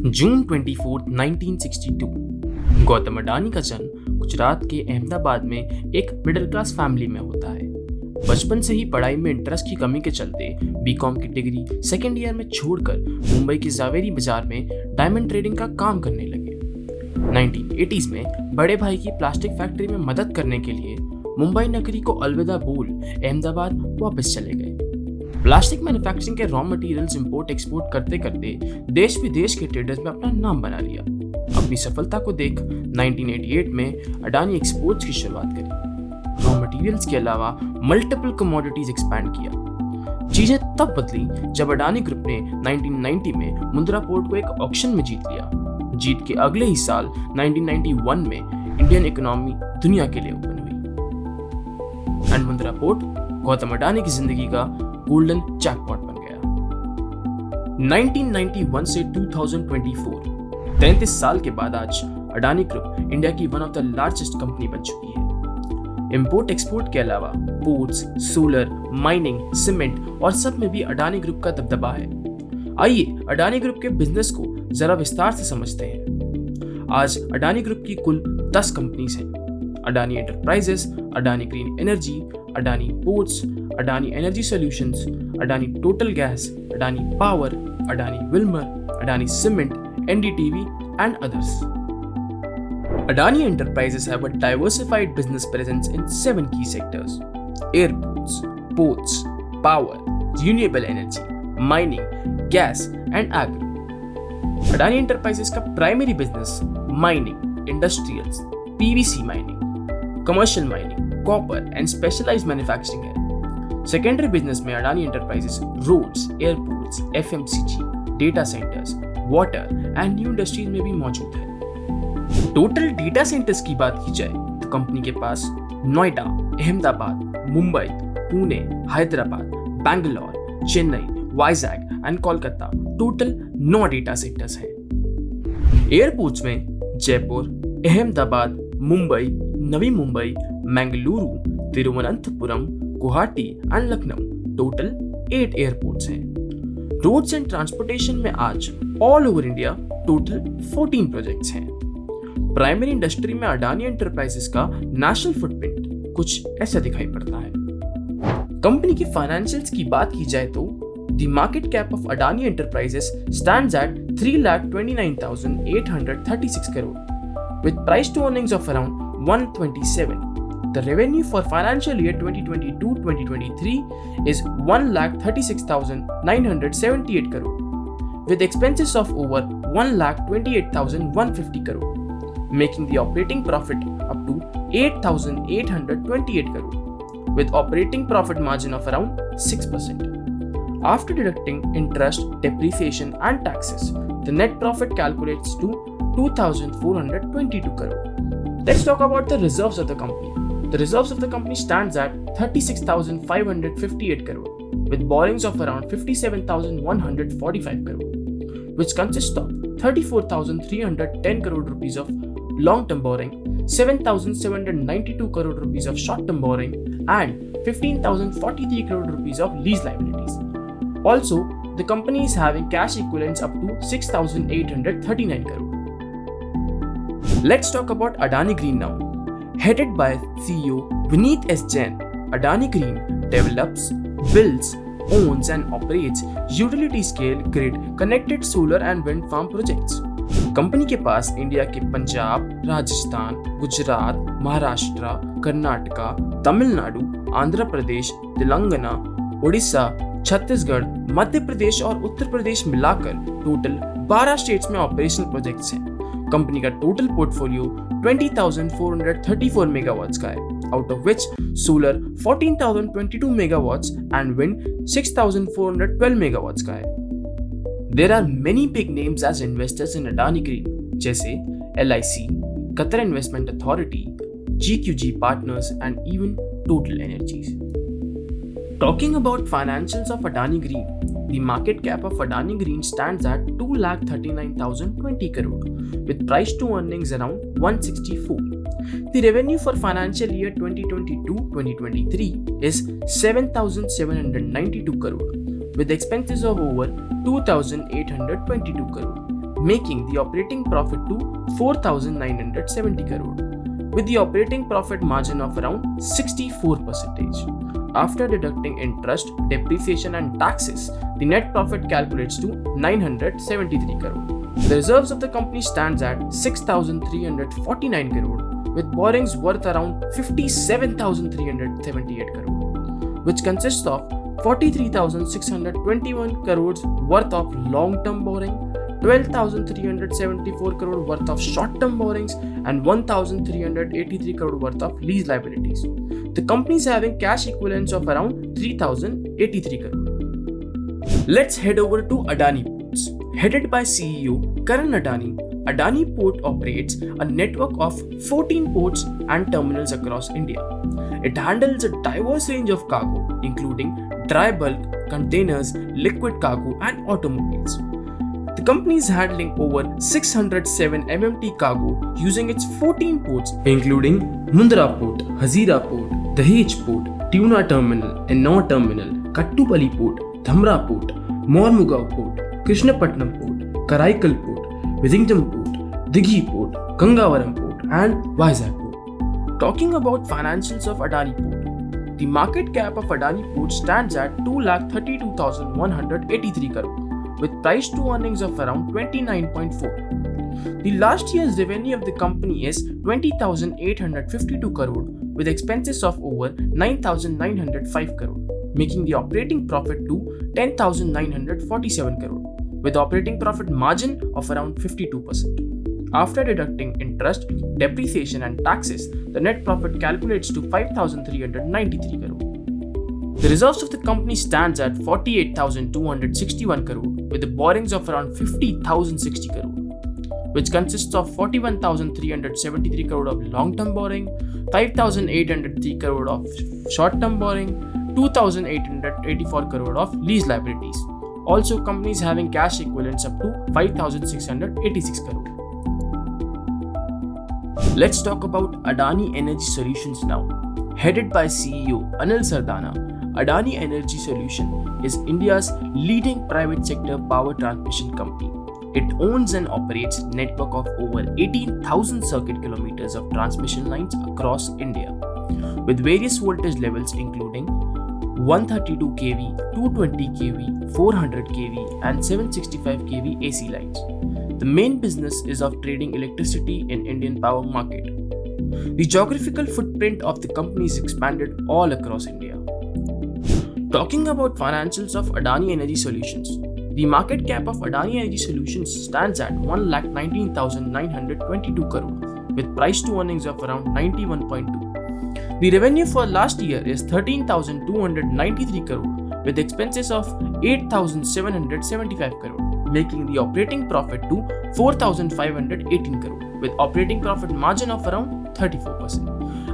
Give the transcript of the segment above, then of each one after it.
जून 24, 1962 गौतम अडानी का जन्म गुजरात के अहमदाबाद में एक मिडिल क्लास फैमिली में होता है। बचपन से ही पढ़ाई में इंटरेस्ट की कमी के चलते बीकॉम की डिग्री सेकेंड ईयर में छोड़कर मुंबई के जावेरी बाजार में डायमंड ट्रेडिंग का काम करने लगे। 1980s में बड़े भाई की प्लास्टिक फैक्ट्री में मदद करने के लिए मुंबई नगरी को अलविदा बोल अहमदाबाद वापस चले गए। प्लास्टिक मैन्युफैक्चरिंग के रॉ मटेरियल्स इंपोर्ट एक्सपोर्ट करते करते देश विदेश के ट्रेडर्स में अपना नाम बना लिया। अपनी सफलता को देख 1988 में अडानी एक्सपोर्ट्स की शुरुआत करी। रॉ मटेरियल्स के अलावा मल्टीपल कमोडिटीज एक्सपैंड किया। चीजें तब बदली जब अडानी ग्रुप ने 1990 में मुंद्रा पोर्ट को एक ऑक्शन में जीत लिया। जीत के अगले ही साल 1991 में इंडियन इकोनॉमी दुनिया के लिए ओपन हुई एंड मुंद्रा पोर्ट गौतम अडानी की जिंदगी का गोल्डन जैकपॉट बन गया। 1991 से 2024 33 साल के बाद आज अडानी ग्रुप इंडिया की one of the largest company बन चुकी है। इंपोर्ट एक्सपोर्ट के अलावा पोर्ट्स, सोलर, माइनिंग, सीमेंट और सब में भी अडानी ग्रुप का दबदबा है। आइए अडानी ग्रुप के बिजनेस को जरा विस्तार से समझते हैं। आज अडानी ग्रुप की कुल 10 कंपनीज हैं। Adani enterprises, Adani green energy, Adani ports, Adani energy solutions, Adani total gas, Adani power, Adani Wilmer, Adani cement, NDTV and others. Adani Enterprises have a diversified business presence in 7 key sectors: airports, ports, power, renewable energy, mining, gas and agro. Adani Enterprises का primary business mining, industrials, PVC mining, commercial mining, copper and specialised manufacturing है। Secondary business में Adani enterprises roads, airports, FMCG, data centres, water and new industries में भी मौजूद है। Total data centres की बात की जाए तो कंपनी के पास Noida, Ahmedabad, Mumbai, Pune, Hyderabad, Bangalore, Chennai, Vizag and Kolkata total 9 data centres हैं। एयरपोर्ट्स में Jaipur, Ahmedabad, Mumbai, Navi Mumbai, Mangaluru, Thiruvananthapuram, Guwahati and Lucknow total 8 airports हैं। रोड्स एंड ट्रांसपोर्टेशन में आज all over India total 14 projects हैं। प्राइमरी इंडस्ट्री में अडानी एंटरप्राइजेस का नेशनल फुटप्रिंट कुछ ऐसा दिखाई पड़ता है। कंपनी की फाइनेंशियल्स की बात की जाए तो the market cap of Adani enterprises stands eight 3,29,836 crore with price to earnings of around 127. The revenue for financial year 2022-2023 is 1,36,978 crore with expenses of over 1,28,150 crore, making the operating profit up to 8,828 crore with operating profit margin of around 6%. After deducting interest, depreciation and taxes, the net profit calculates to 2,422 crore. Let's talk about the reserves of the company. The reserves of the company stands at 36,558 crore with borrowings of around 57,145 crore, which consists of 34,310 crore rupees of long-term borrowing, 7,792 crore rupees of short-term borrowing and 15,043 crore rupees of lease liabilities. Also, the company is having cash equivalents up to 6,839 crore. Let's talk about Adani Green now. Headed by CEO Vineet S. Jain, Adani Green develops, builds, owns and operates utility-scale grid connected solar and wind farm projects. Company के पास India के पंजाब, राजस्थान, गुजरात, महाराष्ट्र, कर्नाटका, तमिलनाडु, आंध्र प्रदेश, तेलंगाना, उड़ीसा, छत्तीसगढ़, मध्य प्रदेश और उत्तर प्रदेश मिलाकर total 12 states में operational projects हैं। Company का total portfolio 20,434 megawatts का है, out of which solar 14,022 megawatts and wind 6,412 megawatts का है। There are many big names as investors in Adani green जैसे LIC, Qatar investment authority, GQG partners and even TotalEnergies. Talking about financials of Adani Green, the market cap of Adani Green stands at 2,39,020 crore with price to earnings around 164. The revenue for financial year 2022-2023 is 7,792 crore with expenses of over 2,822 crore, making the operating profit to 4,970 crore, with the operating profit margin of around 64%. After deducting interest, depreciation and taxes, the net profit calculates to 973 crore. The reserves of the company stands at 6,349 crore, with borrowings worth around 57,378 crore, which consists of 43,621 crores worth of long-term borrowing, 12,374 crore worth of short-term borrowings, and 1,383 crore worth of lease liabilities. The company is having cash equivalents of around 3,083 crore. Let's head over to Adani Ports. Headed by CEO Karan Adani, Adani Port operates a network of 14 ports and terminals across India. It handles a diverse range of cargo, including dry bulk, containers, liquid cargo, and automobiles. The company is handling over 607 MMT cargo using its 14 ports, including Mundra Port, Hazira Port, Dahej Port, Tuna Terminal, Ennore Terminal, Kattupalli Port, Dhamra Port, Mormugao Port, Krishnapatnam Port, Karaikal Port, Vizhinjam Port, Dighi Port, Gangavaram Port, and Vizag Port. Talking about financials of Adani Port, the market cap of Adani Port stands at 2,32,183 crore, with price to earnings of around 29.4. The last year's revenue of the company is 20,852 crore, with expenses of over 9,905 crore, making the operating profit to 10,947 crore, with operating profit margin of around 52%. After deducting interest, depreciation and taxes, the net profit calculates to 5,393 crore. The reserves of the company stands at 48,261 crore, with the borrowings of around 50,060 crore, which consists of 41,373 crore of long-term borrowing, 5,803 crore of short-term borrowing, 2,884 crore of lease liabilities. Also, companies having cash equivalents up to 5,686 crore. Let's talk about Adani Energy Solutions now. Headed by CEO Anil Sardana, Adani Energy Solution is India's leading private sector power transmission company. It owns and operates a network of over 18,000 circuit kilometers of transmission lines across India, with various voltage levels including 132 kV, 220 kV, 400 kV, and 765 kV AC lines. The main business is of trading electricity in Indian power market. The geographical footprint of the company is expanded all across India. Talking about financials of Adani Energy Solutions, the market cap of Adani Energy Solutions stands at 1,19,922 crore, with price to earnings of around 91.2. The revenue for last year is 13,293 crore, with expenses of 8,775 crore, making the operating profit to 4,518 crore, with operating profit margin of around 34%.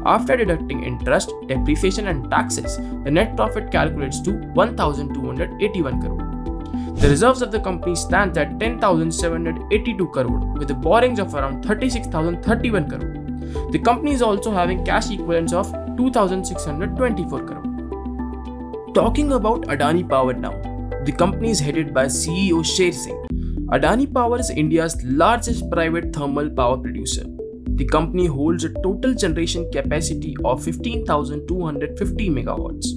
After deducting interest, depreciation and taxes, the net profit calculates to 1,281 crore. The reserves of the company stands at 10,782 crore, with the borrowings of around 36,031 crore. The company is also having cash equivalents of 2,624 crore. Talking about Adani Power now, the company is headed by CEO Sher Singh. Adani Power is India's largest private thermal power producer. The company holds a total generation capacity of 15,250 megawatts,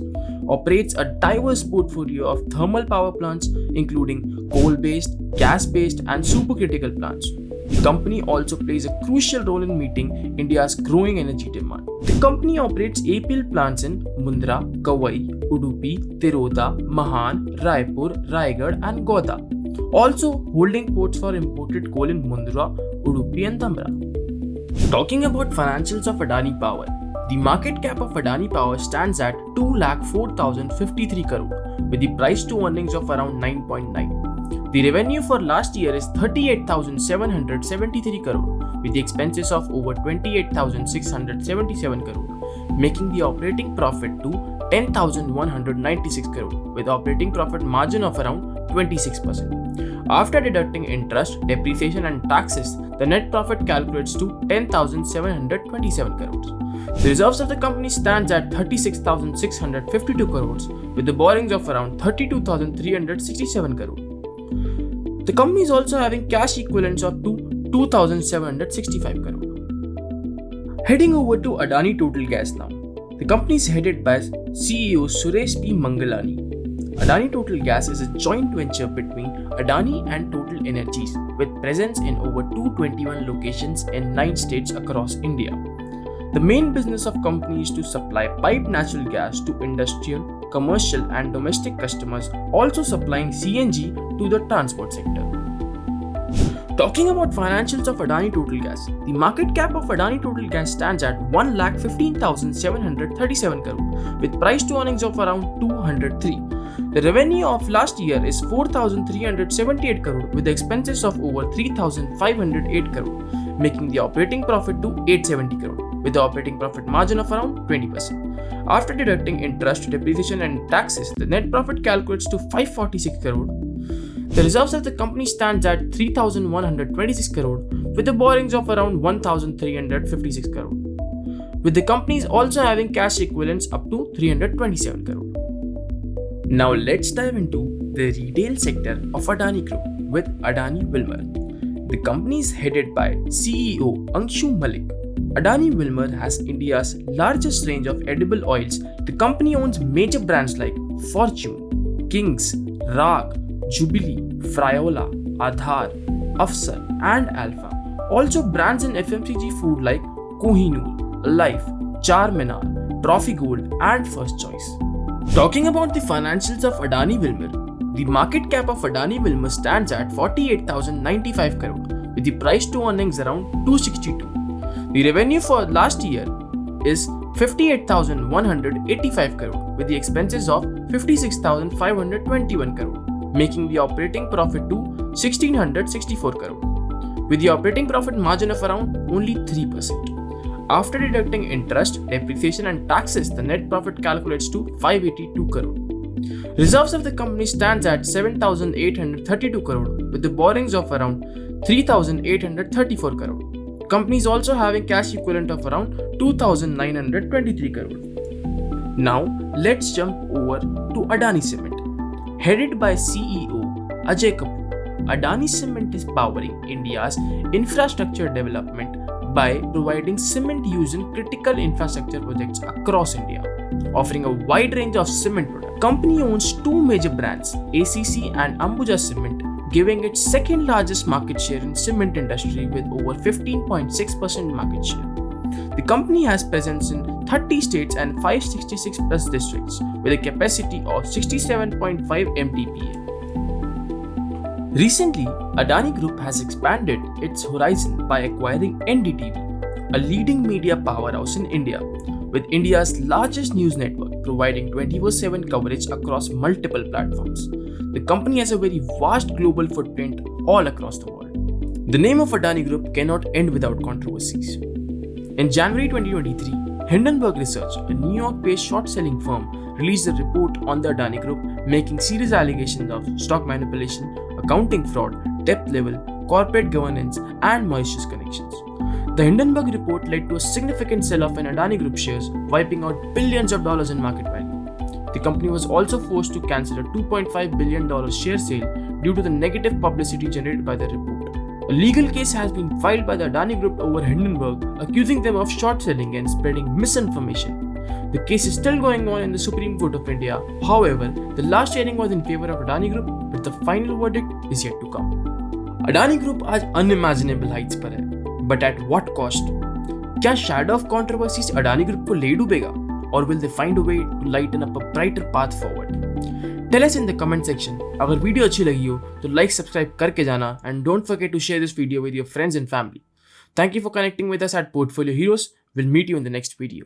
operates a diverse portfolio of thermal power plants including coal-based, gas-based, and supercritical plants. The company also plays a crucial role in meeting India's growing energy demand. The company operates APL plants in Mundra, Kawai, Udupi, Tiroda, Mahan, Raipur, Raigad, and Godda, also holding ports for imported coal in Mundra, Udupi, and Dhamra. Talking about financials of Adani Power, the market cap of Adani Power stands at 2,04,053 crore, with the price to earnings of around 9.9. The revenue for last year is 38,773 crore, with the expenses of over 28,677 crore, making the operating profit to 10,196 crore, with operating profit margin of around 26%. After deducting interest, depreciation, and taxes, the net profit calculates to 10,727 crores. The reserves of the company stands at 36,652 crores, with the borrowings of around 32,367 crore. The company is also having cash equivalents of to 2,765 crore. Heading over to Adani Total Gas now. The company is headed by CEO Suresh P. Mangalani. Adani Total Gas is a joint venture between Adani and Total Energies with presence in over 221 locations in 9 states across India. The main business of company is to supply piped natural gas to industrial, commercial and domestic customers, also supplying CNG to the transport sector. Talking about financials of Adani Total Gas, the market cap of Adani Total Gas stands at 1,15,737 crore with price to earnings of around 203. The revenue of last year is 4,378 crore with expenses of over 3,508 crore, making the operating profit to 870 crore with the operating profit margin of around 20%. After deducting interest, depreciation and taxes, the net profit calculates to 546 crore. The reserves of the company stands at 3,126 crore with the borrowings of around 1,356 crore. With the companies also having cash equivalents up to 327 crore. Now let's dive into the retail sector of Adani Group with Adani Wilmar. The company is headed by CEO Anshu Malik. Adani Wilmar has India's largest range of edible oils. The company owns major brands like Fortune, Kings, Rag, Jubilee, Friola, Aadhar, Afsar and Alpha. Also brands in FMCG food like Kohinoor, Life, Charminar, Trophy Gold and First Choice. Talking about the financials of Adani Wilmar, the market cap of Adani Wilmar stands at 48,095 crore with the price to earnings around 262. The revenue for last year is 58,185 crore with the expenses of 56,521 crore, making the operating profit to 1,664 crore with the operating profit margin of around only 3%. After deducting interest, depreciation and taxes, the net profit calculates to 582 crore. Reserves of the company stands at 7,832 crore with the borrowings of around 3,834 crore. Company is also having cash equivalent of around 2,923 crore. Now let's jump over to Adani Cement. Headed by CEO Ajay Kapoor, Adani Cement is powering India's infrastructure development by providing cement used in critical infrastructure projects across India, offering a wide range of cement products. Company owns two major brands, ACC and Ambuja Cement, giving its second largest market share in cement industry with over 15.6% market share. The company has presence in 30 states and 566 plus districts with a capacity of 67.5 MTPA. Recently, Adani Group has expanded its horizon by acquiring NDTV, a leading media powerhouse in India, with India's largest news network providing 24/7 coverage across multiple platforms. The company has a very vast global footprint all across the world. The name of Adani Group cannot end without controversies. In January 2023, Hindenburg Research, a New York-based short-selling firm, released a report on the Adani Group, making serious allegations of stock manipulation, accounting fraud, debt level, corporate governance, and malicious connections. The Hindenburg report led to a significant sell-off in Adani Group shares, wiping out billions of dollars in market value. The company was also forced to cancel a $2.5 billion share sale due to the negative publicity generated by the report. A legal case has been filed by the Adani Group over Hindenburg, accusing them of short selling and spreading misinformation. The case is still going on in the Supreme Court of India. However, the last hearing was in favor of Adani Group, but the final verdict is yet to come. Adani Group आज unimaginable heights पर है, but at what cost? क्या shadow of controversies Adani Group को ले डूबेगा? Or will they find a way to lighten up a brighter path forward? Tell us in the comment section. अगर video अच्छी लगी हो तो लाइक सब्सक्राइब करके जाना and don't forget to share this video with your friends and family. Thank you for connecting with us at Portfolio Heroes. We'll meet you in the next video.